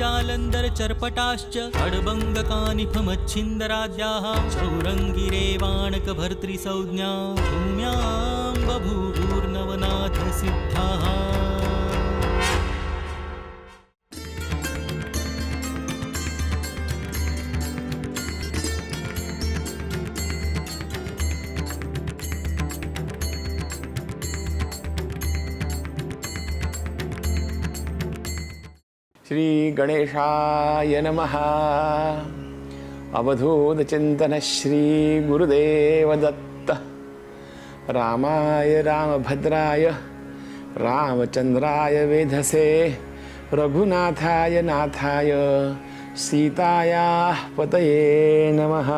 जालंधर चर्पटाश्च खड्बङ्गकानिफमच्छिन्दराद्याः चौरङ्गिरेवाणकभर्तृसंज्ञा भूम्यां बभूवुर्नवनाथसिद्धाः। श्री गणेशाय नमः। अवधूत चिंतन श्री गुरुदेव दत्त। रामाय रामभद्राय रामचंद्राय वेधसे रघुनाथाय नाथाय सीताया पतये नमः।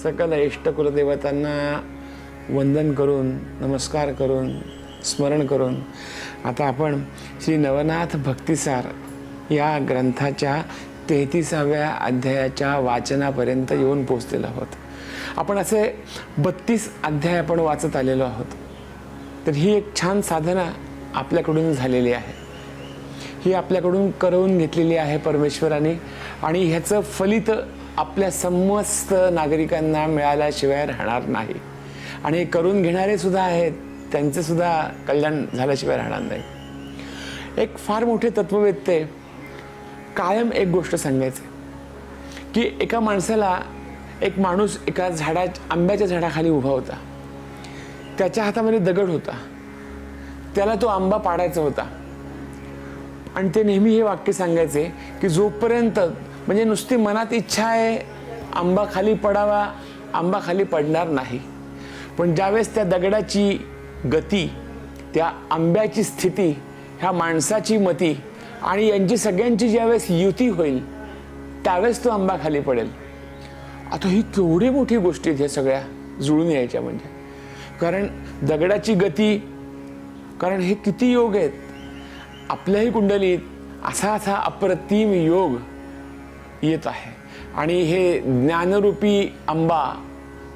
सकल इष्टकुलदेवतांना वंदन करून नमस्कार करून स्मरण करून आता आपण श्री नवनाथ भक्तिसार या ग्रंथाच्या 33व्या अध्यायाच्या वाचनापर्यंत येऊन पोहोचलेलो आहोत. आपण असे 32 अध्याय आपण वाचत आलेलो आहोत. तर ही एक छान साधना आपल्याकडून झालेली आहे. ही आपल्याकडून करवून घेतलेली आहे परमेश्वराने आणि ह्याचं फलित आपल्या समस्त नागरिकांना मिळाल्याशिवाय राहणार नाही. आणि करून घेणारे सुद्धा आहेत, त्यांचे सुद्धा कल्याण झाल्याशिवाय राहणार नाही. एक फार मोठे तत्ववेत्ते कायम एक गोष्ट सांगायचे की एका माणसाला एक माणूस एका आंब्याच्या झाडाखाली उभा होता. त्याच्या हातामध्ये दगड होता. त्याला तो आंबा पाडायचा होता आणि ते नेहमी हे वाक्य सांगायचे की जोपर्यंत म्हणजे नुसती मनात इच्छा आहे आंबा खाली पडावा, आंबा खाली पडणार नाही. पण ज्यावेळेस त्या दगडाची गती, त्या आंब्याची स्थिती, ह्या माणसाची मती आणि यांची सगळ्यांची ज्यावेळेस युती होईल त्यावेळेस तो आंबा खाली पडेल. आता ही केवढी मोठी गोष्टी आहेत ह्या सगळ्या जुळून यायच्या म्हणजे. कारण दगडाची गती, कारण हे किती योग आहेत आपल्याही कुंडलीत. असा अप्रतिम योग येत आहे आणि हे ज्ञानरूपी आंबा,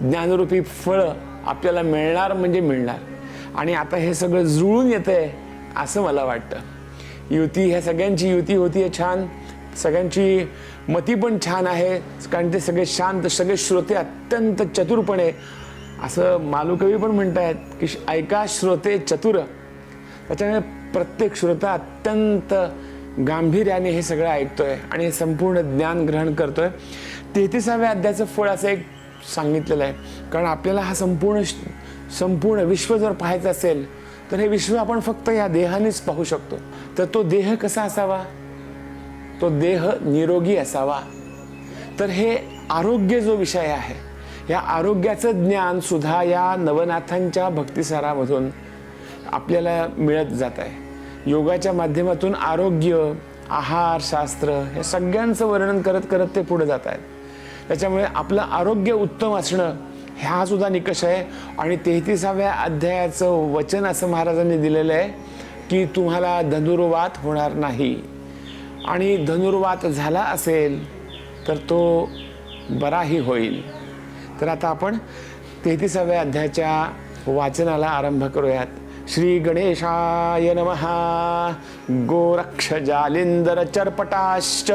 ज्ञानरूपी फळ आपल्याला मिळणार म्हणजे मिळणार. आणि आता हे सगळं जुळून येतंय असं मला वाटतं. युती, ह्या सगळ्यांची युती होतीये छान. सगळ्यांची मती पण छान आहे कारण ते सगळे शांत, सगळे श्रोते अत्यंत चतुरपणे, असं मालुकवी पण म्हणतायत की ऐका श्रोते चतुर. त्याच्यामुळे प्रत्येक श्रोता अत्यंत गांभीर्याने हे सगळं ऐकतोय आणि संपूर्ण ज्ञान ग्रहण करतोय. 33व्या अध्यायाचं फळ असं एक सांगितलेलं आहे. कारण आपल्याला हा संपूर्ण विश्व जर पाहायचं असेल तर हे विश्व आपण फक्त या देहानेच पाहू शकतो. तर तो देह कसा असावा? तो देह निरोगी असावा. तर हे आरोग्य जो विषय आहे, या आरोग्याचं ज्ञान सुद्धा या नवनाथांच्या भक्तिसारामधून आपल्याला मिळत जात आहे. योगाच्या माध्यमातून आरोग्य, आहार शास्त्र हे सगळ्यांचं वर्णन करत करत ते पुढे जात आहेत. त्याच्यामुळे आपलं आरोग्य उत्तम असणं हा सुद्धा निकष आहे. आणि 33व्या अध्यायाचं वचन असं महाराजांनी दिलेलं आहे की तुम्हाला धनुर्वात होणार नाही. आणि धनुर्वात झाला असेल तर तो बराही होईल. तर आता आपण 33व्या अध्यायाच्या वाचनाला आरंभ करूयात. श्री गणेशाय नमः. गोरक्ष जालिंदर चर्पटाश्च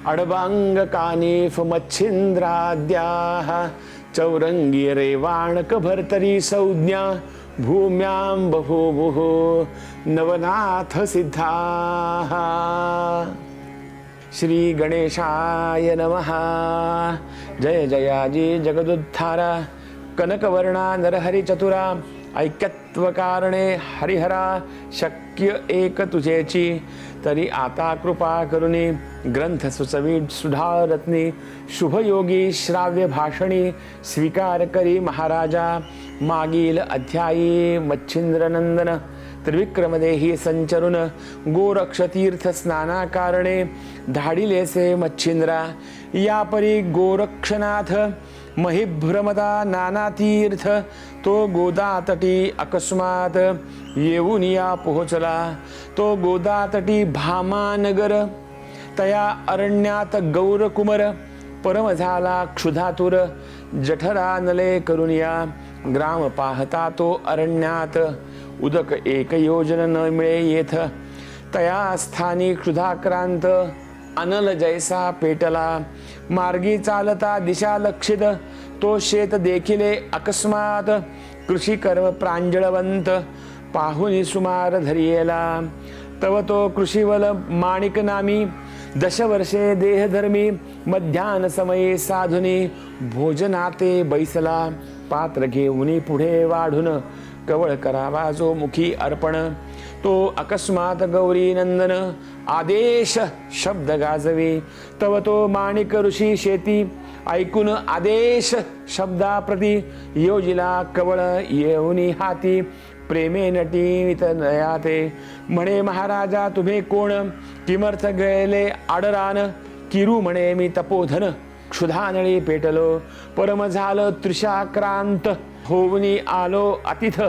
अडबांग कानिफ मच्छिंद्राद्याः चौरंगी रेवाणक भर्तरी संज्ञा भूम्यां बभूवुः नवनाथ सिद्धाः. श्री गणेशाय नमः. जय जयाजी जगदुद्धारा कनकवर्णा नरहरी चतुरा ऐक्यत्व कारणे हरिहरा शक्य एक तुझेची तरी आता कृपा करुणी ग्रंथ सुचवी सुधारत्नी शुभयोगी श्राव्य भाषणी स्वीकार करी महाराजा मागील अध्यायी मच्छिंद्रनंदन त्रिविक्रमदेही संचरुन गोरक्षतीर्थ स्नाना कारणे धाडिलेसे मच्छिंद्रा यापरी गोरक्षनाथ महिभ्रमदा नानातीर्थ तो गोदातटी अकस्मात येऊन या पोहोचला तो गोदातटी भामानगर तया अरण्यात गौरकुमर परम झाला क्षुधातुर जठरा नले करून या ग्राम पाहता तो अरण्यात उदक एक योजन न मिळे येथ तया स्थानी क्षुधाक्रांत अनल जैसा पेटला. मार्गी चालता दिशा लक्षित तो शेत देखिले अकस्मात. कृषी कर्म प्रांजळवंत पाहुनी सुमार धरियेला. तव तो कृषीवल माणिक नामी 10 वर्षे देहधर्मी. मध्यान समये साधुनी भोजनाते बैसला. पात्र घेऊनी पुढे वाढून कवळ करावा जो मुखी अर्पण. तो अकस्मात गौरी नंदन आदेश शब्द गाजवे. तव तो माणिक ऋषी शेती ऐकून आदेश शब्दाप्रती योजिला कवळ येऊनी हाती. प्रेमे नटीत नयाते म्हणे महाराजा तुम्ही कोण. किमर्थ गेले आडरान किरू म्हणे मी तपोधन. क्षुधानळी पेटलो परम झालं त्रिशाक्रांत. होऊनी आलो अतिथ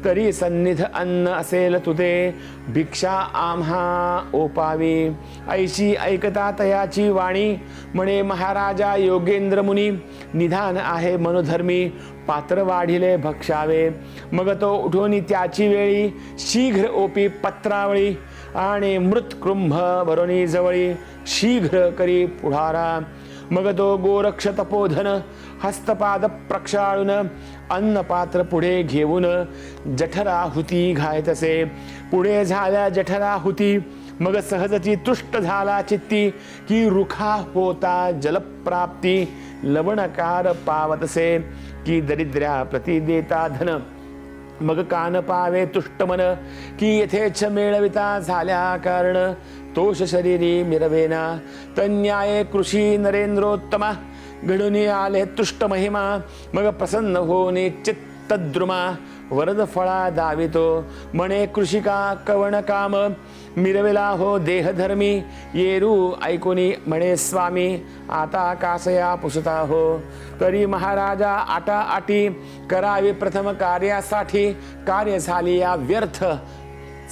तरी सन्निध अन्न असेल तुते. भिक्षा आम्हा ओपावी. ऐशी ऐकता तयाची वाणी म्हणे महाराजा योगेंद्र मुनी. निधान आहे मनोधर्मी पात्र वाढिले भक्षावे. मग तो उठून त्याची वेळी शीघ्र ओपी पत्रावळी. आणि मृत कृंभ भरोनी जवळी शीघ्र करी पुढारा. मग तो गोरक्ष तपोधन हस्तपाद प्रक्षाळून अन्नपात्र पुढे घेऊन जठराहुती घायतसे. पुढे झाल्या जठराहुती मग सहजची तुष्ट झाला चित्ती. की रुखा होता जलप्राप्ती लवणकार पावतसे. की दरिद्र्या प्रति देता धन मग कान पावे तुष्ट मन. की यथेच्छ मेळविता झाल्या कारण तोष शरीरी मिरवेना. तन्याये कृषी नरेंद्रोत्तमा घडून आले तुष्ट महिमा. मग प्रसन्न होणे चित्तद्रुमा वरद फळा दावितो. म्हणे कृषिका कवण काम मिरवेला हो देहधर्मी. येरू ऐकुनी म्हणे स्वामी आता कासया पुसता हो. तरी महाराजा आटा आटी करावी प्रथम कार्यासाठी. कार्य झाली या व्यर्थ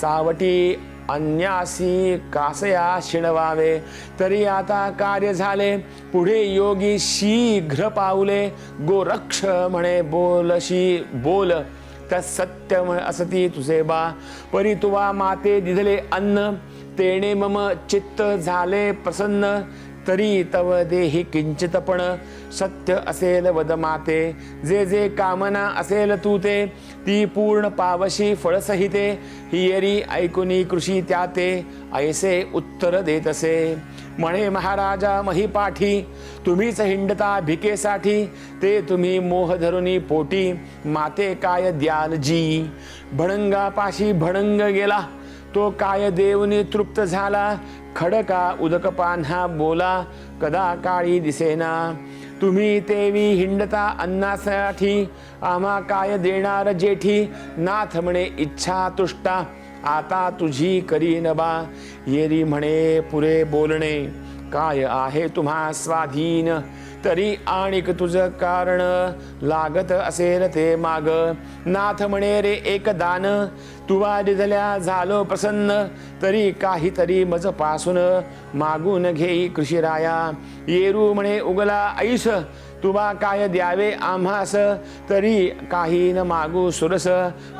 चावटी अन्यासी कासया शिणवावे. तरी आता कार्य झाले पुढे योगी शीघ्र पाऊले. गोरक्ष म्हणे बोलशी बोल तत्सत्य असती तुझे बा. परी तुवा माते दिधले अन्न तेणे मम चित्त झाले प्रसन्न. तरी तव देही किंचितपण सत्य असेल वद माते. जे जे कामना असेल तू ते ती पूर्ण पावशी फळसहिते. हियरी ऐकुनी कृषी त्याते ऐसे उत्तर देतसे. म्हणे महाराजा महिपाठी तुम्हीच हिंडता भिकेसाठी. ते तुम्ही मोह धरुनी पोटी माते काय द्याल जी. भणंगापाशी भणंग गेला तो काय देवनी तृप्त झाला. खडका उदक पान्हा बोला कदा काळी दिसेना. तुम्ही तेवी हिंडता अन्नासाठी आम्हा काय देणार जेठी. नाथ म्हणे इच्छा तुष्टा आता तुझी करी नबा. येरी म्हणे पुरे बोलणे काय आहे तुम्हा स्वाधीन. तरी आणिक तुझ कारण लागत असेल ते माग. नाथ म्हणे रे एक दान तुवा दिधल्या झालो प्रसन्न. तरी काहीतरी मज पासून मागून घेई कृषीराया. येरू म्हणे उगला ऐस तुवा काय द्यावे आम्हास. तरी काही न मागू सुरस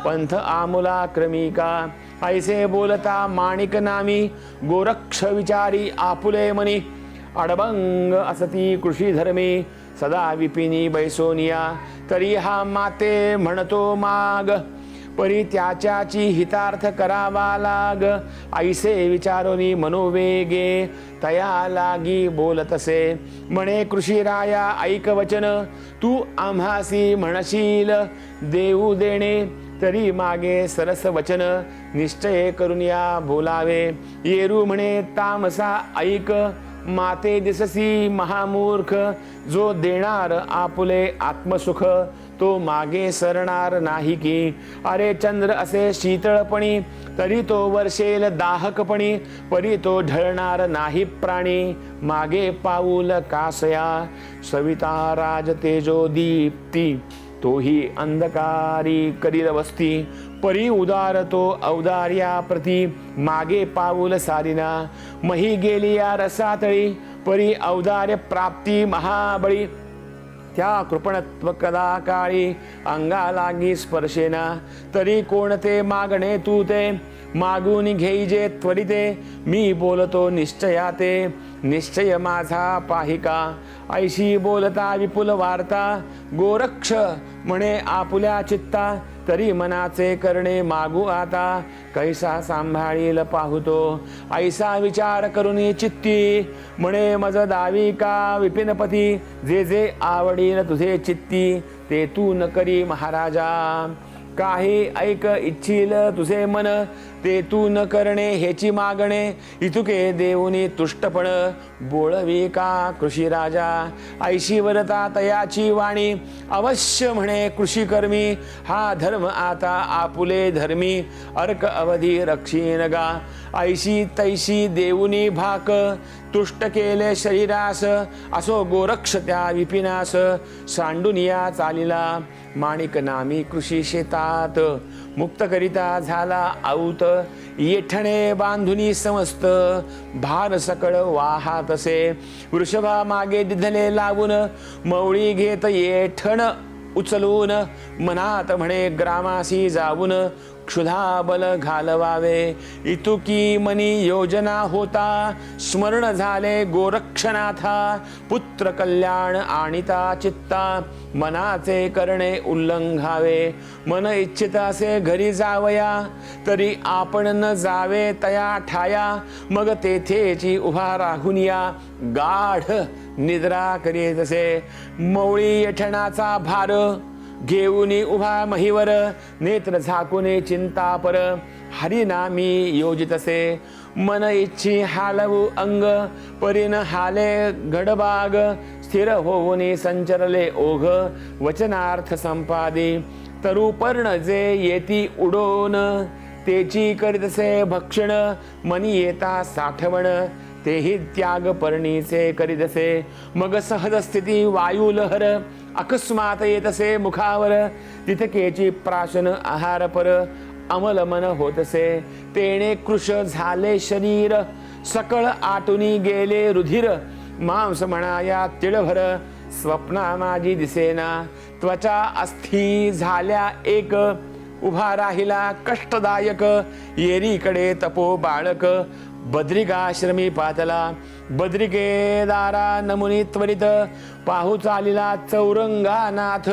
पंथ आमुला क्रमिका. ऐसे बोलता माणिक नामी गोरक्ष विचारी आपुले मनी. अडबंग असती कृषी धर्मी सदा विपिनी बैसोनिया. तरी हा माते म्हणतो माग परी त्याच्याची हितार्थ करावा लाग. ऐसे विचारोनी मनोवेगे तया लागी बोलतसे. म्हणे कृषीराया ऐक वचन तू आम्हासी म्हणशील देऊ देणे. तरी मागे सरस वचन निश्चय करून या बोलावे. येरू म्हणे तामसा ऐक माते दिससी महामूर्ख. जो देणार आपुले आत्मसुख तो मागे सरणार नाही की. अरे चंद्र असे शीतळपणी तरी तो वर्षेल दाहकपणी. परी तो ढळणार नाही प्राणी मागे पाऊल कासया. सविता राज तेजो दीप्ती तोही अंधकारी करील वस्ती. परी उदार तो औदार्या प्रती मागे पाऊल सारिना. मही गेली या रसातळी परी औदार्य प्राप्ती महाबळी. त्या कृपणत्व कदा काळी अंगा लागी स्पर्शेना, तरी कोणते मागणे तू ते मागून घेईजे त्वरिते, मी बोलतो निश्चयाते निश्चय माझा पाहिका, ऐशी बोलता विपुल वार्ता गोरक्ष म्हणे आपुल्या चित्ता, तरी मनाचे करणे मागू आता कैसा सांभाळील पाहुतो, ऐसा विचार करून चित्ती म्हणे मज दावी का विपिनपती, जे जे आवडील तुझे चित्ती ते तू न करी महाराजा, काही ऐक इच्छिल तुझे मन ते तू न करणे हेची मागणे, इतुके देऊनी तुष्टपण बोळवी का कृषी राजा, ऐशी वरता तयाची वाणी अवश्य म्हणे कृषी कर्मी, हा धर्म आता आपुले धर्मी अर्क अवधी रक्षीन गा, ऐशी तैशी देऊनी भाक तुष्ट केले शरीरास, असो गोरक्ष त्या विपिनास, सांडुनिया चालिला माणिक नामी कृषी शेतात, मुक्त करिता झाला आऊत, येठणे बांधुनी समस्त भार सकळ वाहातसे, वृषभा मागे दिधले लावून मवळी घेत येठण उचलून, मनात म्हणे ग्रामासी जाऊन क्षुधा बल घालवावे, इतुकी मनी योजना होता स्मरण झाले गोरक्षनाथा, पुत्र कल्याण आणिता चित्ता मनाचे करणे उल्लंघावे, मन इच्छित असे घरी जावया तरी आपण न जावे तया ठाया, मग तेथेची उभा राहुनिया गाढ निद्रा करीत असे, मौळी येठणाचा भार घेऊनी उभा महीवर, नेत्र झाकुने चिंतापर हरिनामी योजितसे, मन इच्छी हालवू अंग परीन हाले घडबाग, स्थिर होऊनी संचरले ओघ वचनार्थ संपादी, तरुपर्ण जे येती उडोन तेची करीतसे भक्षण, मनी येता साठवण तेही त्याग पर्णीचे करीतसे, मग सहज स्थिती वायू लहर अकस्मात येतसे मुखावर, तिथकेची प्राशन आहार पर अमल मन होतसे, तेणे कृश झाले शरीर सकळ आटुनी गेले रुधिर, मांस म्हणा तिळभर स्वप्ना माझी दिसेना, त्वचा अस्थी झाल्या एक उभा राहिला कष्टदायक, येरीकडे तपो बाळक बद्रिकाश्रमी पातला, बद्रिकेदारा नमुनी त्वरित पाहू चालिला चौरंगानाथ,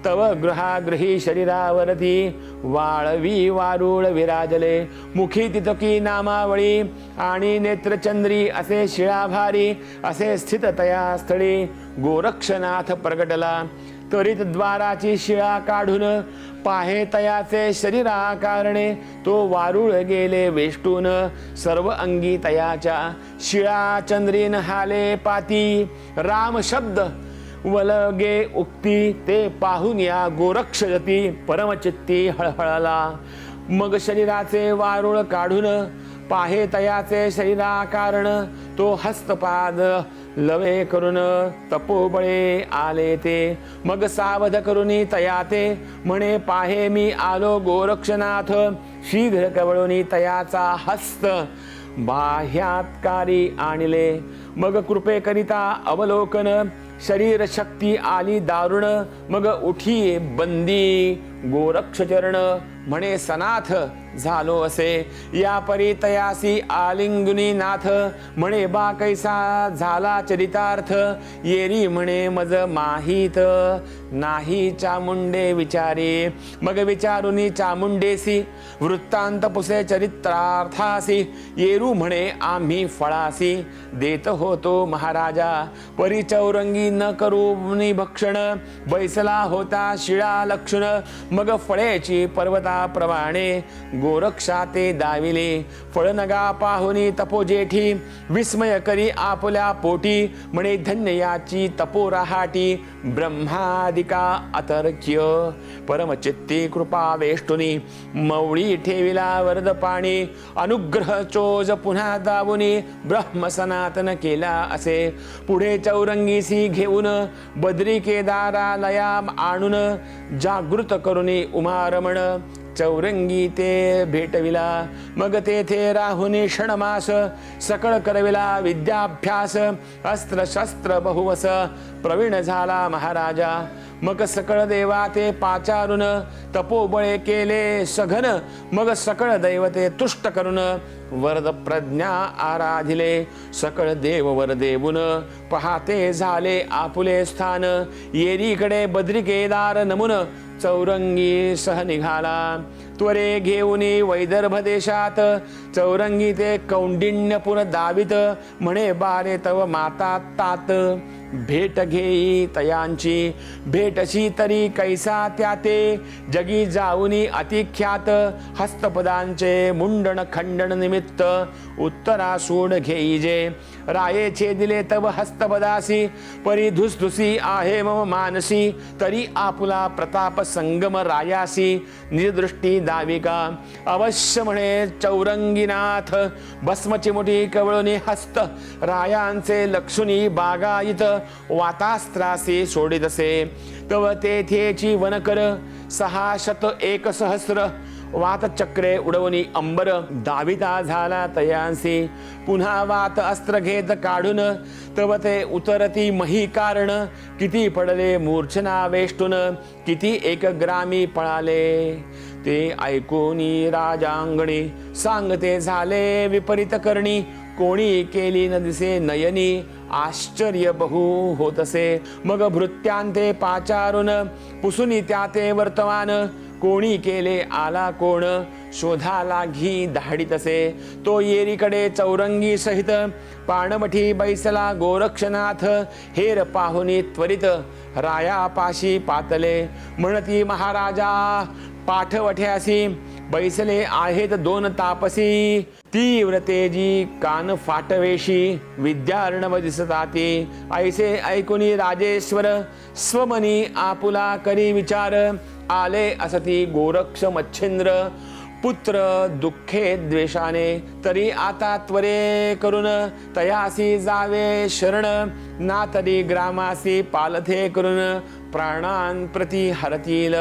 तव गृहागृही शरीरावरती वाळवी वारुळ विराजले, मुखी तितकी नामावळी आणि नेत्रचंद्री असे शिळाभारी, असे स्थित तया स्थळी गोरक्षनाथ प्रगटला, त्वरित द्वाराची शिळा काढून पाहे तयाचे शरीराकारणे, तो वारुळ गेले वेष्टून सर्व अंगी तयाच्या, शिळा चंद्रीन हाले पाती राम शब्द वलगे उक्ती, ते पाहून या गोरक्षजती परमचित्ती हळहळला, मग शरीराचे वारुळ काढून पाहे तयाचे शरीराकारण, तो हस्तपाद लवे करून तपोबळे आले ते, मग सावध करुनी तयाते म्हणे पाहे मी आलो गोरक्षनाथ, शीघ्र कवळुनी तयाचा हस्त बाह्यात्कारी आणले, मग कृपे करिता अवलोकन शरीर शक्ती आली दारुण, मग उठी बंदी गोरक्षचरण म्हणे सनाथ झालो असे, या परी तयासी आलिंगुनी नाथ म्हणे बा कैसा झाला चरितार्थ, येरी म्हणे मज माहीत नाही चामुंडे विचारी, मग विचारुनी चामुंडेसी वृत्तांत पुसे चरित्रार्थासी, येरू म्हणे आम्ही फळासी देत होतो महाराजा, परी चौरंगी न करू भक्षण, बैसला होता शिळा लक्षण, मग फळेची पर्वताप्रमाणे गोरक्षा ते दाविले, फळनगा पाहुनी तपोजेठी विस्मय करी आपुल्या पोटी, म्हणे धन्य याची तपोराहाटी ब्रह्मादिका अतर्क्य, परमचित्ती कृपा वेष्टुनी मौळी ठेविला वरद पाणी, अनुग्रह चोज पुन्हा दावुनी ब्रह्म सनातन केला असे, पुढे चौरंगीसी घेऊन बद्री केदारालया आणून जागृत करुनी उमारमण, चौरंगी ते भेटविला. मग तेथे राहुनी षणमास सकळ करविला विद्याभ्यास. अस्त्र शस्त्र बहुवस प्रवीण झाला महाराजा. मग सकळ देवा ते पाचारून तपोबळे केले सघन. मग सकळ दैवते तुष्ट करून वरद प्रज्ञा आराधिले. सकळ देव वर देऊन पहाते झाले आपुले स्थान. येरीकडे बद्री केदार नमुन चौरंगी सह निघाला. त्वरे घेऊनी वैदर्भ देशात चौरंगी ते कौंडिण्यपुर दावित. म्हणे बारे तव माता तात भेट घेई तयांची. भेटशी तरी कैसा त्याते जगी जाऊनी अतिख्यात. हस्तपदांचे मुंडन खंडन निमित्त उत्तरा सूड घेई जे. रायेचे दिले तव हस्तपदासी परी धुसधुसी आहे मम मानसी. तरी आपुला प्रताप संगम रायासी निर्दृष्टी दाविका. अवश्य म्हणे चौरंगीनाथ भस्मचिमुटी कवळुनी हस्त. रायांचे लक्षुनी बागायित वातास्त्रासी सोडितसे. तव तेथेची वनकर 601 सहस्र. वातचक्रे उडवणी अंबर दाविता झाला तयांसी. पुन्हा वात अस्त्र घेत काढून तव ते उतरती मही कारण. किती पडले मूर्छना वेष्टून किती एक ग्रामी पळाले. ते ऐकूनी राजांगणी सांगते झाले विपरीत करणी. कोणी केली न दिसे नयनी आश्चर्य बहु होतसे. मग भृत्यांते पाचारून पुसुनी त्याते वर्तमान. कोणी केले आला कोण शोधाला घी धाडितसे. तो येरीकडे चौरंगी सहित पाणमठी बैसला गोरक्षनाथ. हेर पाहुनी त्वरित रायापाशी पातले. म्हणती महाराजा पाठवठ्यासी बैसले आहेत 2 तापसी. तीव्र तेजी कान फाटवेशी विद्यार्णव दिसताती. ऐसे ऐकुनी राजेश्वर स्वमनी आपुला करी विचार. आले असती गोरक्ष मच्छिंद्र पुत्र दुःखे द्वेषाने. तरी आता त्वरे करून तयासी जावे शरण. ना तरी ग्रामासी पालथे करून प्राणान प्रति हरतील.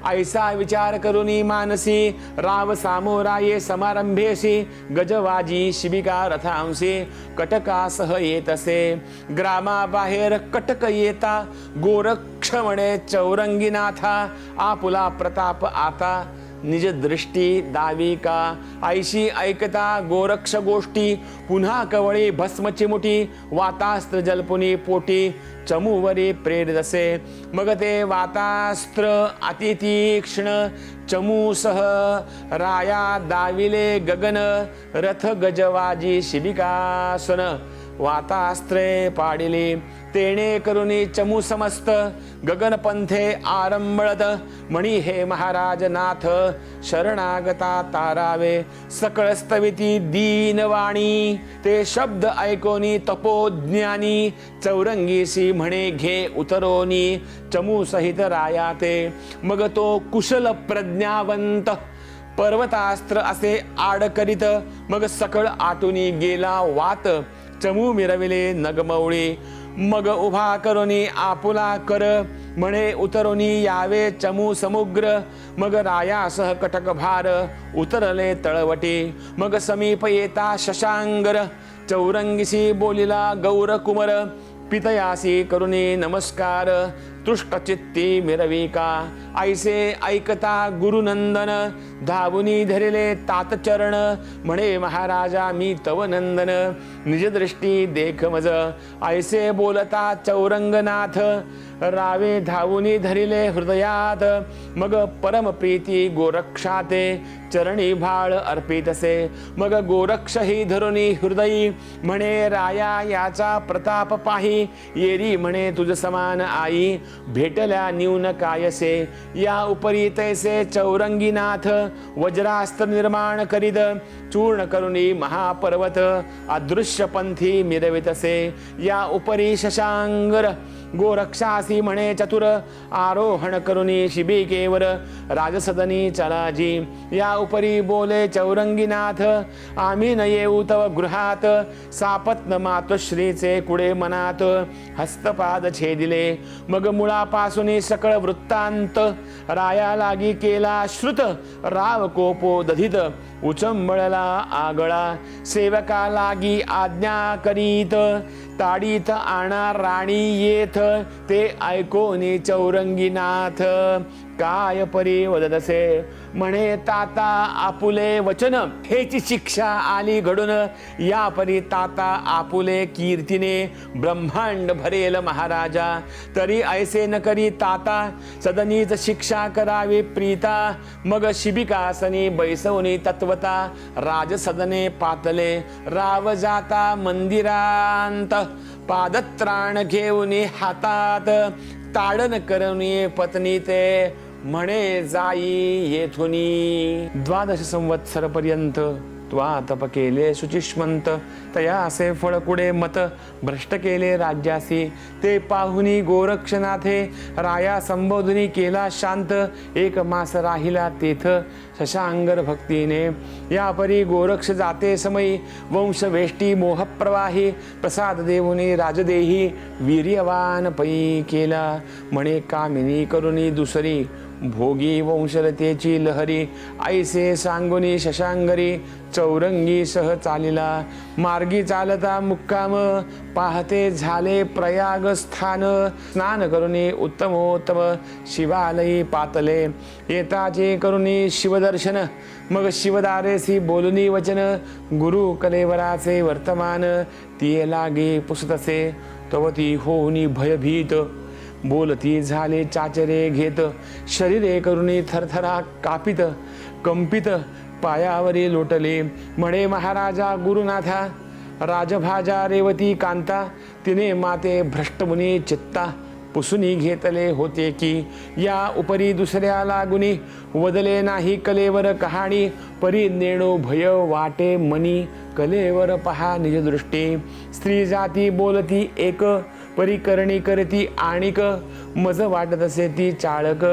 ऐसा विचार करुनी मानसी राव सामोराये समारंभेसी. गजवाजी शिबिका रथांसी कटकासह येतसे. ग्रामाबाहेर कटक येता गोरक्ष म्हणे चौरंगीनाथा. आपुला प्रताप आता निज दृष्टी दाविका. ऐशी ऐकता गोरक्ष गोष्टी पुन्हा कवळी भस्मचिमुटी. वातास्त्र जल्पुनी पोटी चमूवरी प्रेरितसे. मग ते वातास्त्र अतितीक्ष्ण चमूसह राया दाविले गगन. रथ गजवाजी शिबिकासन वातास्त्रे पाडिली. तेणे करुनी चमू समस्त गगनपंथे आरंबळत. म्हणी हे महाराज नाथ शरणागता तारावे. सकळ स्तविती दीनवाणी ते शब्द ऐकोनी तपोज्ञानी. चौरंगीसी म्हणे घे उतरोनी चमू सहित रायाते. मग तो कुशल प्रज्ञावंत पर्वतास्त्र असे आड करीत. मग सकळ आटुनी गेला वात चमू मिरविले नगमौळी. मग उभा करोनी आपुला कर म्हणे उतरोनी यावे चमू समुग्र. मग रायासह कटक भार उतरले तळवटी. मग समीप येता शशांगर चौरंगीसी बोलिला गौर कुमर. पितयासी करुणी नमस्कार तुष्टचित्ती मिरविका. ऐसे ऐकता गुरुनंदन धावुनी धरिले तातचरण. म्हणे महाराजा मी तव नंदन निजदृष्टी देख मज. ऐसे बोलता चौरंगनाथ रावे धावुनी धरिले हृदयात. मग परम प्रीती गोरक्षाते चरणी भाळ अर्पितसे. मग गोरक्ष ही धरुनी हृदयी म्हणे राया याचा प्रताप पाही. येरी म्हणे तुझ समान आई भेटल्या न्यून कायसे. या उपरी तैसे चौरंगीनाथ वज्रास्त्र निर्माण करीत. चूर्ण करुणी महापर्वत अदृश्य पंथी मिरवितसे. या उपरी शशांगर गोरक्षासी म्हणे चतुर आरोहण करुनी शिबिकेवर राजसदनी चलाजी या उपरी बोले चौरंगीनाथ आम्ही न येऊ तव गृहात सापत्न मातोश्रीचे कुडे मनात हस्तपाद छेदिले मग मुळापासून सकळ वृत्तांत राया लागी केला श्रुत राव कोपो दधित उचंबळला आगळा सेवका लागी आज्ञा करीत ताडीत आणा राणी येथ ते ऐकोनी चौरंगीनाथ काय परी वदतसे म्हणे ताता आपुले वचन हेची शिक्षा आली घडून या परी ताता आपुले कीर्तीने ब्रह्मांड भरेल महाराजा तरी ऐसे न करी ताता सदनीच शिक्षा करावी प्रीता मग शिबिकासनी बैसवनी तत्वता राजसदने पातले राव जाता मंदिरांत पादत्राण घेऊनी हातात ताडन करुनी पत्नी ते म्हणे जाई येथुनी 12 संवत्सर पर्यंत त्वा तप केले शुचिष्मंत तया असे फळ कुडे मत भ्रष्ट केले राज्यासी ते पाहुनी गोरक्षनाथे राया संबोधनी केला शांत एक मास राहिला तेथ शशांगर भक्तीने या परी गोरक्ष जाते समयी वंश वेष्टी मोहप्रवाही प्रसाद देऊनी राजदेही वीर्यवान पै केला म्हणे कामिनी करुणी दुसरी भोगी वंशलतेची लहरी ऐसे सांगुनी शशांगरी चौरंगी सह चालिला मार्गी चालता मुक्काम पाहते झाले प्रयाग स्थान स्नान करुनी उत्तमोत्तम शिवालयी पातले येताचे करुनी शिवदर्शन मग शिवदारेसी बोलुनी वचन गुरु कलेवराचे वर्तमान तिये लागे पुसतसे तवती होऊनी भयभीत बोलती झाले चाचरे घेत शरीरे करुणी थरथरा कापित कंपित पायावरी लोटले म्हणे महाराजा गुरुनाथा राजभाजा रेवती कांता तिने माते भ्रष्टमुनी चित्ता पुसुनी घेतले होते की या उपरी दुसऱ्या लागुनी वदले नाही कलेवर कहाणी परी नेणो भय वाटे मनी कलेवर पहा निज दृष्टी स्त्री जाती बोलती एक परिकरणी करती आणिक मज वाटत असे ती चाळक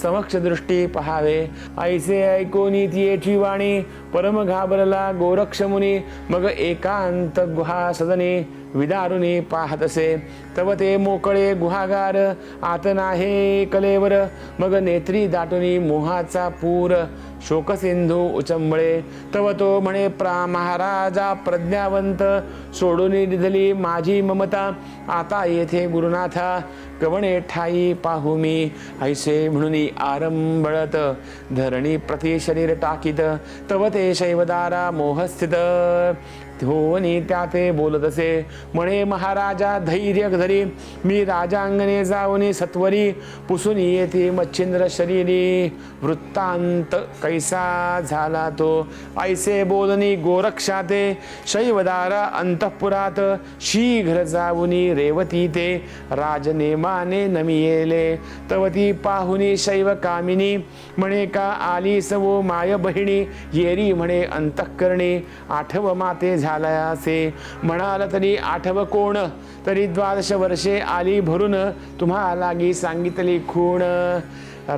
समक्ष दृष्टी पहावे ऐसे ऐकोनी तियेची वाणी परम घाबरला गोरक्षमुनी मग एकांत गुहा सदनी विदारुनी पाहत असे तव ते मोकळे गुहागार आत नाहे कलेवर मग नेत्री दाटुनी मोहाचा पूर शोकसिंधू उचंबळे तव तो म्हणे महाराजा प्रज्ञावंत सोडून दिधली माझी ममता आता येथे गुरुनाथा कवणे ठाई पाहू मी ऐसे म्हणून आरंभळत धरणी प्रति शरीर टाकीत तव ते शैवदारा मोहस्थित होवनी त्याते बोलत असे म्हणे महाराजा धैर्य धरी मी राजांगणे जाऊनी सत्वरी पुसून येथे मच्छिंद्र शरीरी वृत्तांत कैसा झाला तो ऐसे बोलनी गोरक्षाते शैवदारा अंतःपुरात शीघ्र जाऊनी रेवती ते राजनेमाने नमियेले तवती पाहुनी शैव कामिनी म्हणे का आली सवो माय बहिणी येरी म्हणे अंतःकरणी आठव माते झालायासे म्हणाल तरी आठव कोण तरी 12 वर्षे आली भरून तुम्हा लागी सांगितली खूण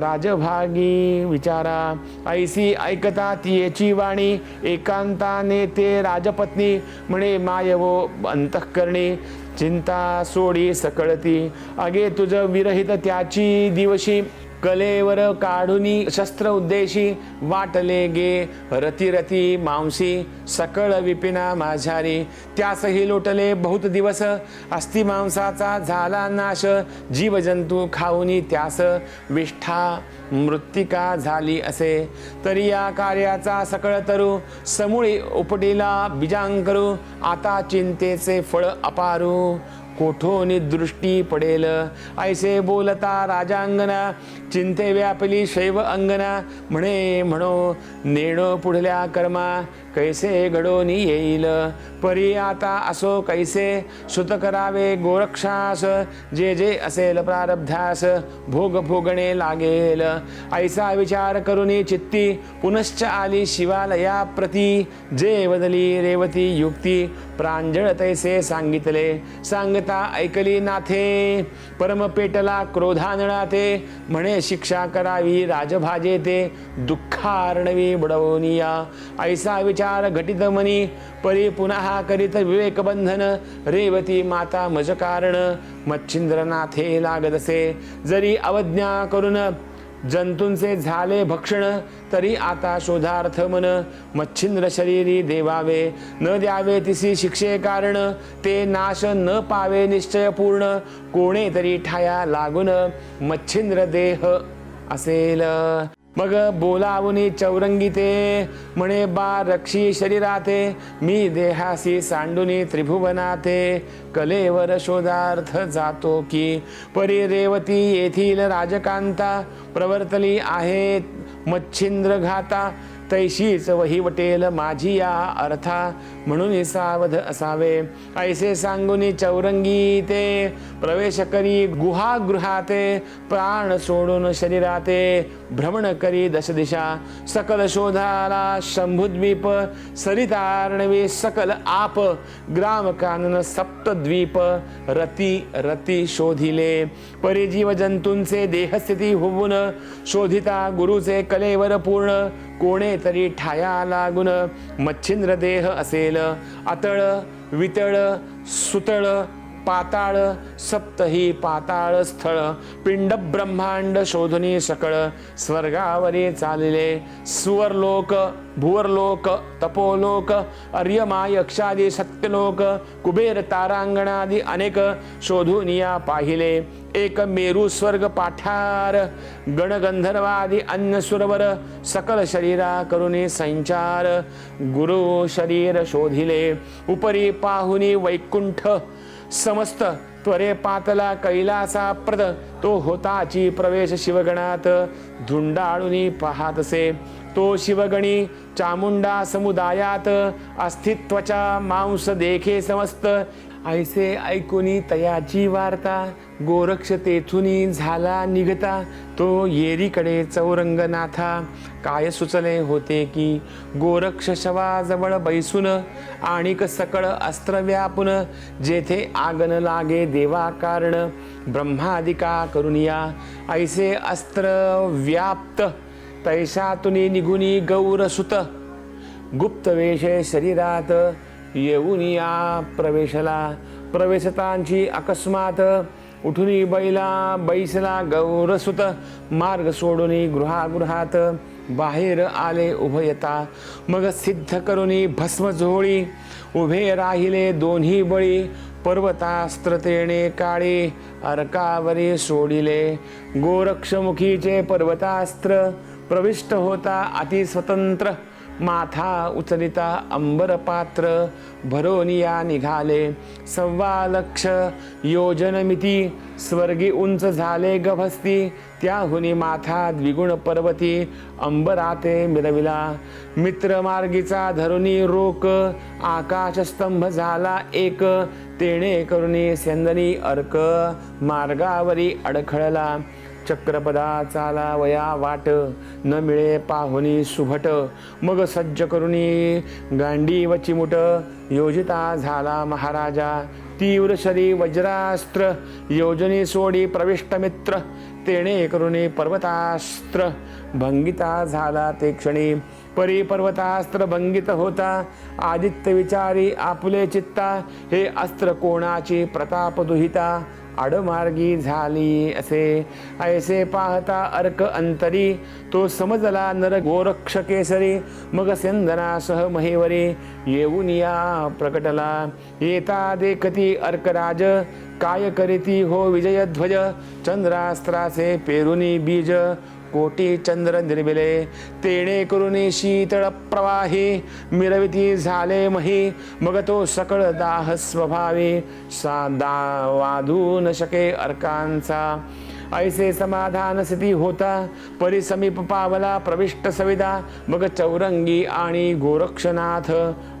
राजभागी विचारा ऐसी ऐकता तियेची वाणी एकांताने ते राजपत्नी म्हणे माय व अंतःकरणी चिंता सोडी सकळती अगे तुझ विरहित त्याची दिवशी कलेवर काढुनी शस्त्र उद्देशी वाटले गे रती रती मांसी सकळ विपिना माझारी त्यासही लोटले बहुत दिवस अस्ति मांसाचा झाला नाश जीवजंतू खाऊनी त्यास विष्ठा मृत्तिका झाली असे तरी या कार्याचा सकळ तरू समूळी उपटीला बीजांकरू आता चिंतेचे फळ अपारू कोठोनी दृष्टी पडेल ऐसे बोलता राजांगना चिंते व्यापली शैव अंगना म्हणे म्हणो नेणो पुढल्या कर्मा कैसे घडोनी येईल परी आता असो कैसे सुत करावे गोरक्षास जे जे असेल प्रारब्धास भोग भोगणे लागेल ऐसा विचार करुनी चित्ती पुनश्च आली शिवालया प्रती जे बदली रेवती युक्ती प्रांजळ तैसे सांगितले सांगते व्यथा ऐकली नाथे, परम पेटला क्रोधानळाते, म्हणे शिक्षा करावी राजभाजे ते, दुःखार्णवी बुडवनिया. ऐसा विचार घटित मनी, परी पुन्हा करीत विवेक बंधन, रेवती माता मज कारण, मच्छिंद्रनाथे लागदसे. जरी अवज्ञा करून जंतूंचे झाले भक्षण, तरी आता शोधार्थ मन, मच्छिंद्र शरीरी देवावे. न द्यावे तिसी शिक्षे कारण, ते नाश न पावे निश्चय पूर्ण, कोणे तरी ठाया लागून मच्छिंद्र देह असेल. मग बोलावुनी चौरंगी ते, म्हणे बा रक्षी शरीराते, मी देहासी सांडुनी त्रिभुवनाते, कलेवर शोधार्थ जातो की. परी रेवती येथील राजकांता, प्रवर्तली आहेत मच्छिंद्र घाता, तैशीच वहीवटेल माझी या अर्था, म्हणून सावध असावे. ऐसे सांगुनी चौरंगी ते, प्रवेश करी गुहागृहाते, प्राण सोडून शरीराते, भ्रमण करी दश दिशा. सकल शोधाला शंभुद्वीप, सरितार्णवी सकल आप, ग्राम कानन सप्तद्वीप, रती रती शोधिले. परिजीव जंतूंचे देहस्थिती होऊन, शोधिता गुरुचे कलेवर पूर्ण, कोणे तरी ठाया लागून मच्छिंद्र देह असेल. अतळ वितळ सुतळ पाताळ, सप्तही पाताळ स्थळ, पिंड ब्रह्मांड शोधनी सकळ, स्वर्गावरी चालिले. सुवरलोक भुवरलोक तपोलोक, अर्यमा यक्षादी सत्यलोक, कुबेर तारांगणादी अनेक, शोधुनिया पाहिले. एक मेरू स्वर्ग पाठार, गणगंधर्वादी अन्य सुरवर, सकल शरीरा करुणी संचार, गुरु शरीर शोधिले. उपरी पाहुनी वैकुंठ समस्त, त्वरे पातला कैलासा प्रद, तो होताची प्रवेश शिवगणात, धुंडाळुनी पाहातसे. तो शिवगणी चामुंडा समुदायात, अस्तित्वाचा मांस देखे समस्त. ऐसे ऐकुनी तयाची वार्ता, गोरक्ष तेथुनी झाला निघता. तो येरीकडे चौरंगनाथा, काय सुचले होते की. गोरक्ष शवाजवळ बैसून, आणिक सकळ अस्त्र व्यापून, जेथे आगन लागे देवा कारण, ब्रह्मादिका करुनिया. ऐसे अस्त्र व्याप्त तैशातुनी निघुनी गौरसुत, गुप्त वेशे शरीरात, येऊनिया प्रवेशला. प्रवेशतांची अकस्मात, उठुनी बैला बैसला गौरसुत, मार्ग सोडुनी गृहागृहात, बाहेर आले उभयता. मग सिद्ध करुनी भस्म झोळी, उभे राहिले दोन्ही बळी, पर्वतास्त्र तेणे काळे, अर्कावरी सोडिले. गोरक्षमुखीचे पर्वतास्त्र, प्रविष्ट होता अति स्वतंत्र, माथा उचलिता अंबर पात्र, भरोनिया निघाले. 1.25 लक्ष योजनमिती, स्वर्गी उंच झाले गभस्ती, त्याहुनी माथा द्विगुण पर्वती, अंबराते मिरविला. मित्र मार्गीचा धरुनी रोक, आकाशस्तंभ झाला एक, तेणे करुणी सेंदनी अर्क, मार्गावरी अडखळला. चक्रपदा चाला वया वाट, न मिळे पाहुनी सुभट, मग सज्ज करुणी गांडीव चिमुट, योजिता झाला महाराजा. तीव्र शरी वज्रास्त्र, योजनी सोडी प्रविष्ट मित्र, तेणे करुणी पर्वतास्त्र, भंगिता झाला ते क्षणी. परी पर्वतास्त्र भंगित होता, आदित्य विचारी आपुले चित्ता, हे अस्त्र कोणाची प्रताप दुहिता, आडमार्गी झाली असे. ऐसे पाहता अर्क अंतरी, तो समजला नर गोरक्ष केसरी, मग सेंदनासह महेवरी, येऊनिया प्रकटला. येता देखती अर्कराज, काय करीती हो विजयध्वज, चंद्रास्त्राचे पेरुनी बीज, कोटी चंद्र निर्मिले. तेणे करुणी शीतळ प्रवाही, मिरविती झाले मही, मग तो सकळ दाह स्वभावी, वाधू न शके अर्कांचा. ऐसे समाधान स्थिती होता, परिसमीप पावला प्रविष्ट सविदा, मग चौरंगी आणि गोरक्षनाथ,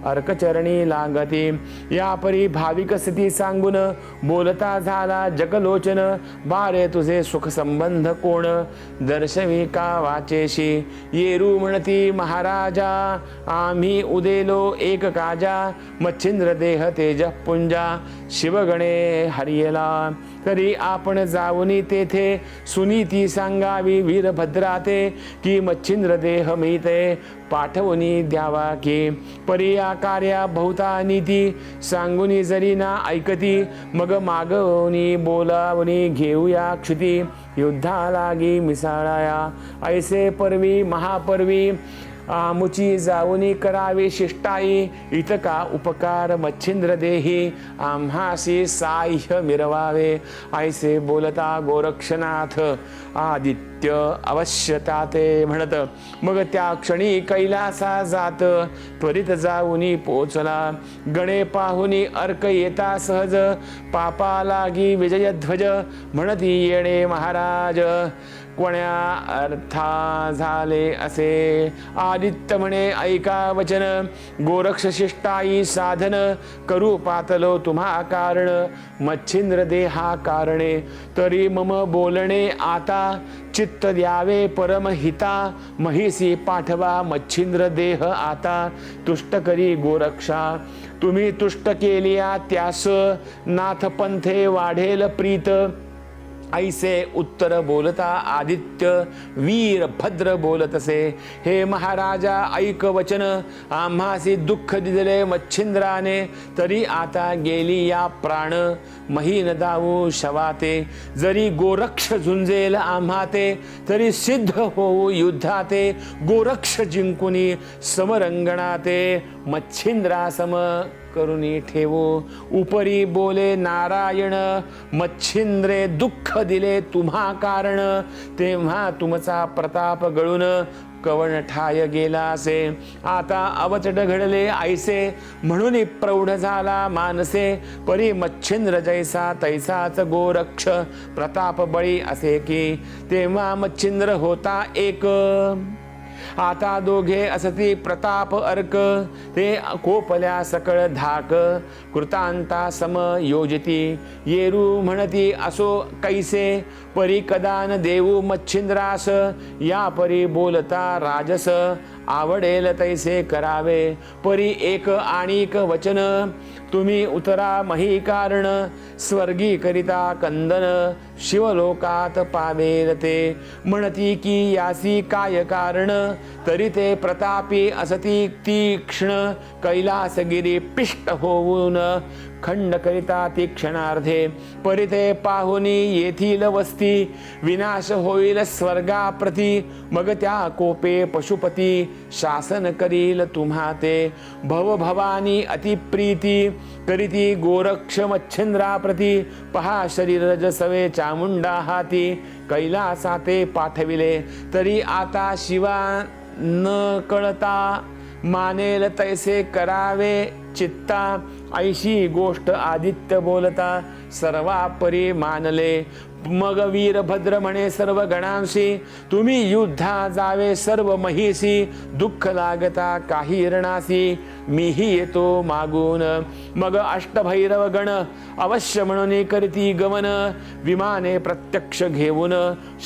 अर्कचरणी लागती. या परी भाविक स्थिती सांगून बोलता झाला जगलोचन. बारे तुझे सुख संबंध कोण दर्शवी का वाचेशी. येरू म्हणती महाराजा आम्ही उदेलो एक काजा. मच्छिंद्र देह तेज पुंजा शिवगणे हरियला. तरी आपण जाऊनी तेथे सुनीती सांगावी वीरभद्राते. की मच्छिंद्र देह मिते पाठवणी द्यावा की. परिया कार्या बहुता नीती सांगुनी जरी ना ऐकती. मग मागवणी बोलावणी घेऊया क्षिती. युद्धा लागी मिसाळाया ऐसे पर्वी महापर्वी. आमुची जाऊनी करावी शिष्टाई. इतका उपकार मच्छिंद्र देही आम्हासी साह्य मिरवावे. ऐसे बोलता गोरक्षनाथ आदित्य अवश्यता ते म्हणत. मग त्या क्षणी कैलासा जात त्वरित जाऊनी पोचला. गणे पाहुनी अर्क येता सहज. पापा लागी विजयध्वज म्हणती येणे महाराज. कोण्या अर्था झाले असे आदित्य म्हणे ऐका वचन. गोरक्ष शिष्टाई साधन करू पातलो तुम्हा कारण. मच्छिंद्र देहा कारणे तरी मम बोलणे आता. चित्त द्यावे परमहिता महिसी पाठवा मच्छिंद्र देह आता. तुष्ट करी गोरक्षा तुम्ही तुष्ट केलिया त्यास. नाथ पंथे वाढेल प्रीत. ऐसे उत्तर बोलता आदित्य वीर भद्र बोलतसे. हे महाराजा ऐक वचन. आम्हासी दुःख दिले मच्छिंद्राने. तरी आता गेली या प्राण. महीन दावू शवाते. जरी गोरक्ष झुंजेल आम्हाते. तरी सिद्ध होऊ युद्धाते. गोरक्ष जिंकुनी समरंगणाते. मच्छिंद्रासम करुणी ठेवू. उपरी बोले नारायण मच्छिंद्रे दुःख दिले तुम्हा कारण. तेव्हा तुमचा प्रताप गळून कवण ठाय गेला असे. आता अवचट घडले ऐसे म्हणून प्रौढ झाला मानसे. परी मच्छिंद्र जैसा तैसाच गोरक्ष प्रताप बळी असे की. तेव्हा मच्छिंद्र होता एक. आता दोघे असती प्रताप अर्क. ते कोपल्या सकळ धाक कृतांता सम योजिती. येरू म्हणती असो कैसे परी कदान देऊ मच्छिंद्रास. या परी बोलता राजस आवडेल तैसे करावे. परी एक आणिक वचन तुम्ही उतरा मही कारण. स्वर्गी करिता कंदन शिवलोकात पावेल ते. म्हणती की यासी काय कारण. तरी ते प्रतापी असती तीक्ष्ण. कैलासगिरी पिष्ट होऊन खंड करिता तीक्षणार्धे. परी ते पाहुनी येथील वस्ती. विनाश होईल स्वर्गाप्रती. मग त्या कोपे पशुपती शासन करील तुम्हा ते. भवभवानी अतिप्रीती करीती गोरक्ष मच्छिंद्राप्रती. पहा शरीर रजसवे चामुंडा हाती. कैलासाते पाठविले तरी आता शिवा न कळता. मानेल तैसे करावे चित्ता. ऐशी गोष्ट आदित्य बोलता सर्वापरी मानले. मग वीरभद्र म्हणे सर्व गणांशी. तुम्ही युद्धा जावे सर्व महिसी. दुःख लागता काही रणासी. मीही येतो मागून. मग अष्टभैरव गण अवश्य म्हणून करती गमन. विमाने प्रत्यक्ष घेऊन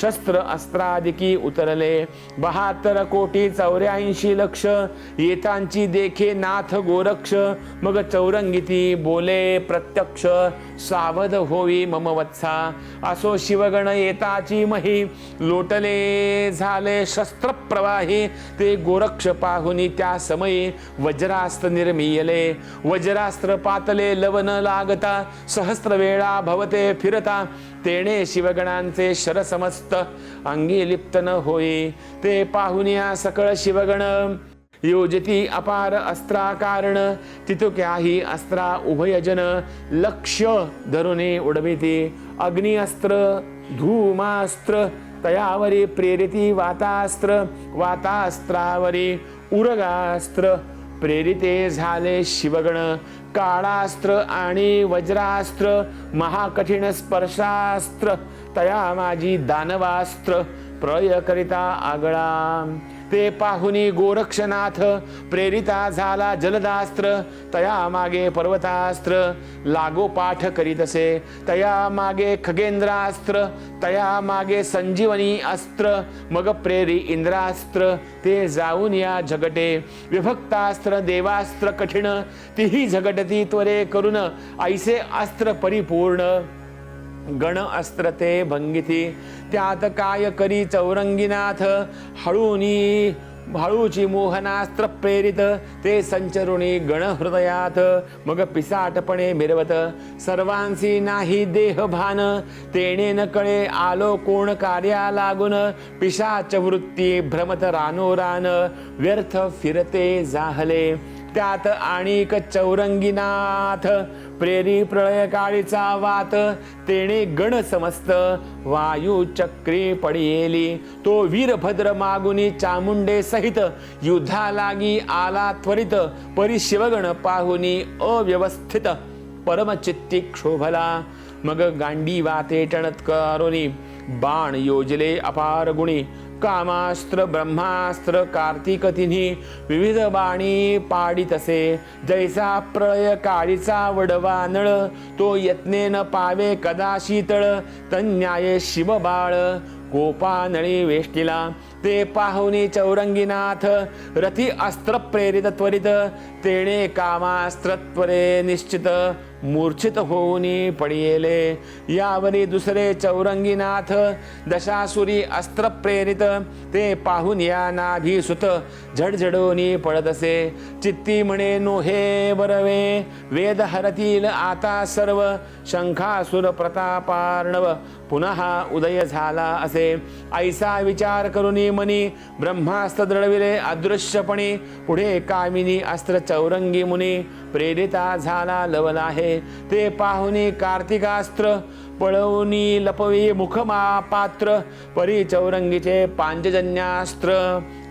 शस्त्र अस्त्रादिकी उतरले. 72 कोटी 84 लक्ष येतांची देखे नाथ गोरक्ष. मग चौरंगीती बोले प्रत्यक्ष. सावध होई मम वत्सा. असो शिवगण येताची मही. लोटले झाले शस्त्र प्रवाही. ते गोरक्ष पाहुनी त्या समयी वज्रास्त्र निर्मीयले. वज्रास्त्र पातले लवन लागता. सहस्त्र वेळा भवते फिरता. तेणे शिवगणांचे शर समस्त अंगी लिप्त न होई. ते पाहुनिया सकळ शिवगण योजती अपार अस्त्रा कारण. तितुक्याही अस्त्रा उभयजन लक्ष्य धरुनी उडविती. अग्नि अस्त्र धूमास्त्र तयावरी प्रेरिती वातास्त्र. वातास्त्रावरी उरगास्त्र प्रेरिते झाले शिवगण. काळास्त्र आणि वज्रास्त्र महाकठीण स्पर्शास्त्र. तया माझी दानवास्त्र प्रय करिता आगळा. ते पाहुनी गोरक्षनाथ प्रेरिता झाला जलदास्त्र, तया मागे पर्वतास्त्र लागोपाठ करीतसे, तया मागे खगेंद्रास्त्र, तया मागे संजीवनी अस्त्र, मग प्रेरी इंद्रास्त्र ते जाऊन या झगटे, विभक्तास्त्र देवास्त्र कठीण तीही झगटती त्वरे करून, ऐसे अस्त्र परिपूर्ण गण अस्त्र ते भंगिती, त्यात काय करी चौरंगीनाथ हळूची मोहनास्त्र प्रेरित, ते संचरुणी गण हृदयात, मग पिसाटपणे मिरवत सर्वांसी नाही देह भान, तेणे न कळे आलो कोण कार्या लागून, पिशाच वृत्ती भ्रमत रानोरान, व्यर्थ फिरते जाहले, त्यात आणिक चौरंगीनाथ प्रेरी प्रळय काळीचा वात, तेणे गण समस्त वायू चक्री पडियेली, तो वीरभद्र मागुनी चामुंडे सहित युद्धा लागी आला त्वरित, परी शिवगण पाहुनी अव्यवस्थित परमचित्ती क्षोभला, मग गांडी वाते टणत करोनी बाण योजले अपार गुणी, कामास्त्र ब्रह्मास्त्र कार्तिक तिन्ही विविध बाणी पाडितसे, जैसा प्रळय काळीचा वडवा नळ, तो यत्नेन पावे कदा शीतळ, तन्याये शिवबाळ कोपानळी वेष्टिला, ते पाहुनी चौरंगीनाथ रथी अस्त्र प्रेरित त्वरित, तेणे कामास्त्र त्वरे निश्चित मूर्छित होऊनी पडियेले, यावरी दुसरे चौरंगीनाथ दशासुरी अस्त्र प्रेरित, ते पाहून या नाभीसुत झडझडोनी पडतसे, चित्ती म्हणे नोहे बरवे वेद हरतील आता सर्व, शंखासुर प्रतापार्णव पुन्हा उदय झाला असे, ऐसा विचार करुनी मनी ब्रह्मास्त्र दळविले अदृश्यपणी, पुढे कामिनी अस्त्र चौरंगी मुनी प्रेरिता झाला लवला आहे, ते पाहुनी कार्तिकास्त्र पळवणी लपवी मुखमा पात्र, परी चौरंगीचे पांचजन्यास्त्र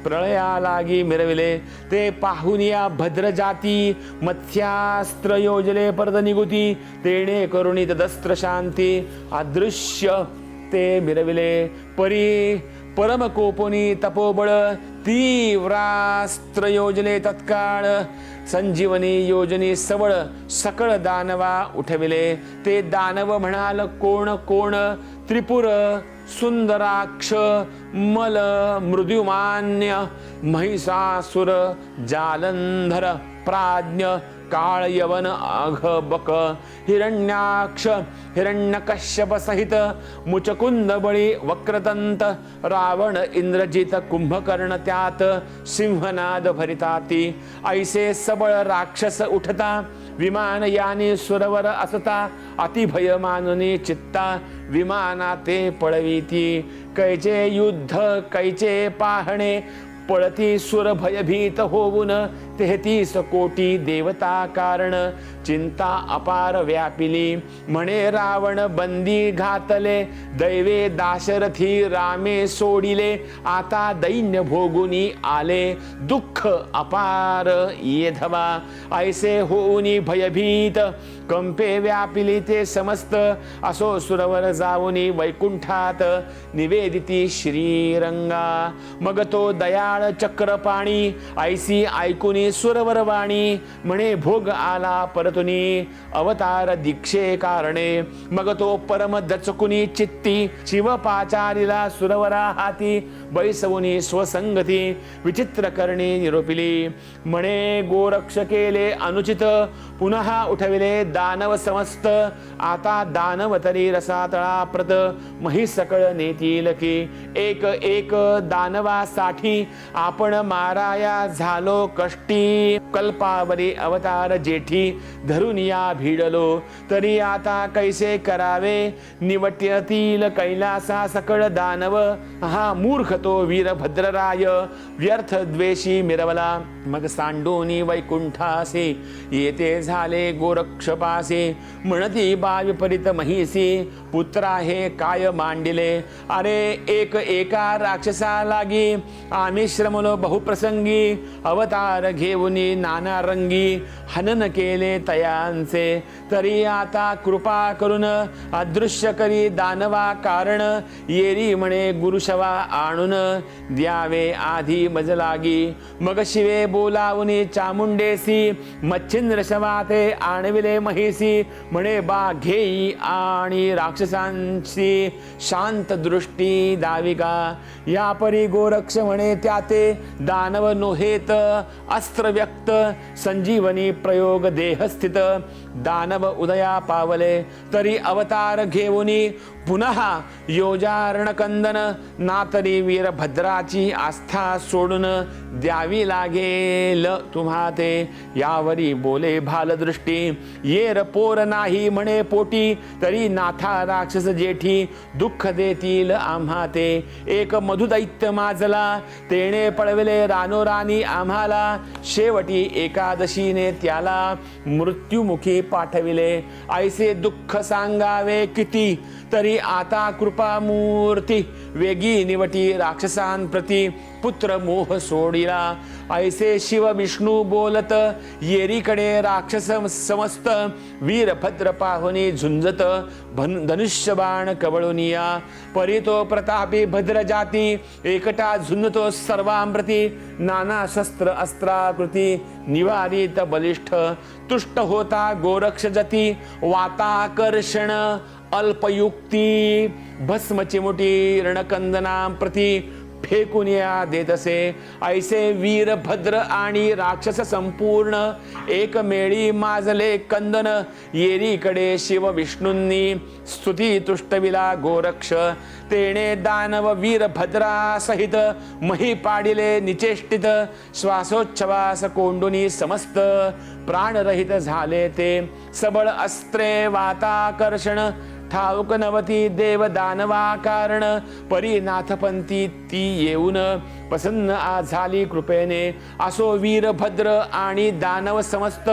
प्रळया लागी मिरविले, ते पाहुनिया भद्र जाती मत्स्यास्त्र योजले परत निगुती, तेणे करुणी तदस्त्र शांती अदृश्य ते मिरविले, परी परम कोपोनी तपोबळ तीव्रास्त्र योजले तत्काळ, संजीवनी योजनी सबळ सकळ दानवा उठविले, ते दानव म्हणाल कोण कोण, त्रिपुर सुंदराक्ष मल मृद्युमान्य महिषासुर जालंधर प्राज्ञ काळ यवन अघबक, हिरण्याक्ष हिरण्यकश्यप सहित मुचकुंद बळी वक्रतंत, रावण इंद्रजित कुंभकर्ण त्यात सिंहनाद भरिताती, ऐसे सबळ राक्षस उठता विमान यानी सुरवर असता, अतिभय मानुनी चित्ता विमाना ते पळविती, कैचे युद्ध कैचे पाहणे पळती सुर भयभीत होऊन, 33 कोटी देवता कारण चिंता अपार व्यापिली, म्हणे रावण बंदी घातले दैवे दाशरथी रामे सोडिले, आता दैन्य भोगुनी आले दुःख अपार येधवा, ऐसे होऊनी भयभीत कंपे व्यापिली ते समस्त, असो सुरवर जाऊनी वैकुंठात निवेदिती श्रीरंगा, मग तो दयाळ चक्रपाणी ऐसी ऐकुनी सुरवर वाणी, म्हणे भोग आला परतुनी अवतार दीक्षे कारणे, मग तो परम दचकुनी चित्ती शिवपाचारीला सुरवरा हाती बैसवुनी स्वसंगती विचित्र करणी निरोपिली, म्हणे गोरक्ष केले अनुचित पुन्हा उठविले दानव समस्त, आता दानव तरी रसातळा प्रत मही सकळ नेतील की, एक एक दानवासाठी आपण माराया झालो कष्टी, कल्पावरी अवतार जेठी धरून या भिडलो, तरी आता कैसे करावे निवट्यतील कैलासा सकळ दानव, हा मूर्ख तो वीरभद्रराय व्यर्थ द्वेषी मिरवला, मग सांडोनी वैकुंठासे येते झाले गोरक्षपासे, म्हणती बाविपरीत महिसी पुत्र आहे काय मांडिले, अरे एक एका राक्षसा लागी आम्ही श्रमलो बहुप्रसंगी, अवतार घेऊनी नाना रंगी हनन केले तयांचे, तरी आता कृपा करून अदृश्य करी दानवा कारण, येरी म्हणे गुरुशवा आणून द्यावे आधी मज लागी, मग शिवे बोलावून चामुंडेसी, मच्छिंद्र शवा ते आणविले महिसी, म्हणे बा घेई आणि राक्षसांची शांत दृष्टी दाविका, या परी गोरक्ष म्हणे त्याते दानव नोहेत अस्त्र व्यक्त, संजीवनी प्रयोग देहस्थित, दानव उदया पावले तरी अवतार घेऊनी, पुनः योजारणकंदन, नातरी वीरभद्राची आस्था सोडून द्यावी लागेल तुम्हा ते, यावरी बोले भालदृष्टी, येर पोर नाही म्हणे पोटी, तरी नाथा राक्षस जेठी दुःख देतील आम्हा ते, एक मधुदैत्य माजला तेणे पळविले रानोरानी आम्हाला, शेवटी एकादशीने त्याला मृत्युमुखी पाठविले, ऐसे दुःख सांगावे किती, तरी आता कृपा मूर्ती, वेगी निवटी राक्षसांप्रती, पुत्र मोह सोडिला, ऐसे शिव विष्णू बोलत, येरीकडे राक्षस समस्त, वीरभद्र पाहुनी झुंजत, धनुष्यबाण कवळुनिया, परी तो प्रतापी भद्र जाती, एकटा झुंजतो सर्वांप्रती, नाना शस्त्र अस्त्राकृती, निवारित बलिष्ठ, तुष्ट होता गोरक्ष जती, वाताकर्षण अल्पयुक्ती, भस्म चिमुटी रणकंदना प्रती, फेकून या देत असे, ऐसे वीरभद्र आणि राक्षस संपूर्ण, एकमेळी माजले कंदन, येरीकडे शिव विष्णूंनी स्तुती तुष्टविला गोरक्ष, तेणे दानव वीरभद्रा सहित, मही पाडिले निचेष्टित, श्वासोच्छवास कोंडुनी समस्त, प्राणरहित झाले ते, सबळ अस्त्रे वाताकर्षण, ठाऊक नवती देव दानवा कारण, परीनाथपंथी ती येऊन प्रसन्न झाली कृपेने, असो वीरभद्र आणि दानव समस्त,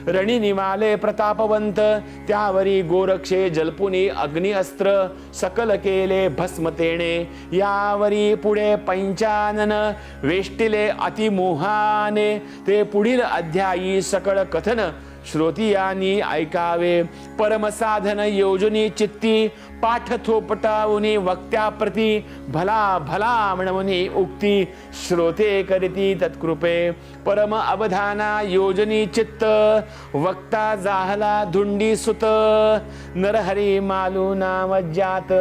रणी निमाले प्रतापवंत, त्यावरी गोरक्षे जल्पुनी अग्नि अस्त्र, सकल केले भस्मतेने, यावरी पुढे पंचानन वेष्टिले अतिमोहाने, ते पुढील अध्यायी सकळ कथन श्रोतियांनी ऐकावे, परमसाधन योजनी चित्ती, पाठ थोपटावुनी वक्त्याप्रती, भला भला म्हणवनी उक्ती, श्रोते करीती तत्कृपे, परम अवधाना योजनी चित्त, वक्ता जाहला धुंडी सुत, नरहरी मालू नाम ज्ञात,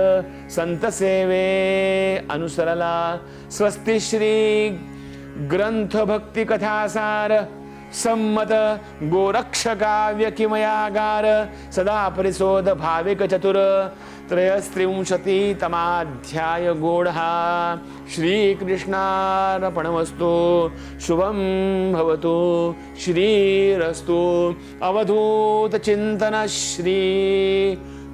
संत सेवे अनुसरला, स्वस्ति श्री ग्रंथ भक्ती कथासार, सम्मत गोरक्ष काव्य किमयागार, सदा परिशोध भाविक चतुर, त्रयस्त्रिंशति तमाध्याय गोढा, श्रीकृष्णार्पणमस्तु, शुभं भवतु, श्रीरस्तु, अवधूत चिंतन श्री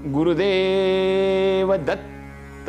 गुरुदेव दत्त।